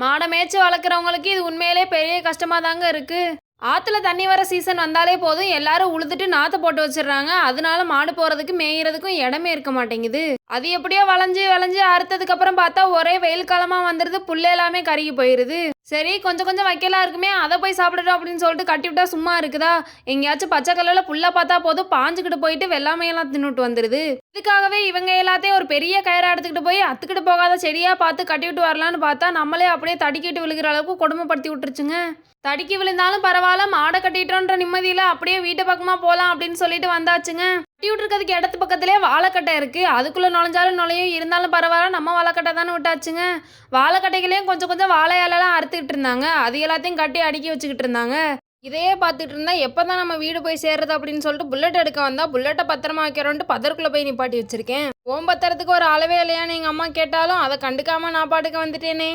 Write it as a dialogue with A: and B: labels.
A: மாடை மேய்ச்சி வளர்க்குறவங்களுக்கு இது உண்மையிலே பெரிய கஷ்டமா தாங்க இருக்கு. ஆத்துல தண்ணி வர சீசன் வந்தாலே போதும் எல்லாரும் உழுதுட்டு நாத்து போட்டு வச்சிடுறாங்க. அதனால மாடு போறதுக்கு மேய்கிறதுக்கும் இடமே இருக்க மாட்டேங்குது. அது எப்படியோ வளைஞ்சு வளைஞ்சு அறுத்ததுக்கு அப்புறம் பார்த்தா ஒரே வெயில் காலமா வந்துடுது. புல்லு எல்லாமே கருகி போயிருது. சரி கொஞ்சம் கொஞ்சம் வைக்கலாம் இருக்குமே அதை போய் சாப்பிடட்டும் அப்படின்னு சொல்லிட்டு கட்டி விட்டா சும்மா இருக்குதா? எங்கேயாச்சும் பச்சை கல்லில் புல்லை பார்த்தா போதும் பாஞ்சுக்கிட்டு போயிட்டு வெள்ளாமையெல்லாம் தின்னுட்டு வந்துடுது. இதுக்காகவே இவங்க எல்லாத்தையும் ஒரு பெரிய கயிறை எடுத்துக்கிட்டு போய் அத்துக்கிட்டு போகாத செடியா பார்த்து கட்டி விட்டு வரலான்னு பார்த்தா நம்மளே அப்படியே தடிக்கிட்டு விழுகிற அளவுக்கு கொடுமைப்படுத்தி விட்டுருச்சுங்க. தடுக்கி விழுந்தாலும் பரவாயில்ல, மாடை கட்டிட்டோன்ற நிம்மதியில் அப்படியே வீட்டு பக்கமாக போகலாம் அப்படின்னு சொல்லிட்டு வந்தாச்சுங்க. கட்டி விட்டுருக்கிறதுக்கு இடத்து பக்கத்துலேயே வாழைக்கட்டை இருக்குது. அதுக்குள்ளே நுழைஞ்சாலும் நுழையும், இருந்தாலும் பரவாயில்ல நம்ம வாழைக்கட்டை தானே விட்டாச்சுங்க. வாழைக்கட்டைகளையும் கொஞ்சம் கொஞ்சம் வாழை இலைலாம் அறுத்துக்கிட்டு இருந்தாங்க. அது எல்லாத்தையும் கட்டி அடுக்கி வச்சுக்கிட்டு இருந்தாங்க. இதையே பார்த்துட்டு இருந்தா எப்போ தான் நம்ம வீடு போய் சேர்றது அப்படின்னு சொல்லிட்டு புல்லட் எடுக்க வந்தா புல்லட்டை பத்திரமா வைக்கிறோன்ட்டு பதற்குள்ளே போய் நிப்பாட்டி வச்சிருக்கேன். ஓம் பத்திரத்துக்கு ஒரு அளவே இல்லையான்னு எங்கள் அம்மா கேட்டாலும் அதை கண்டுக்காமல் நான் பாட்டுக்கு வந்துட்டேனே.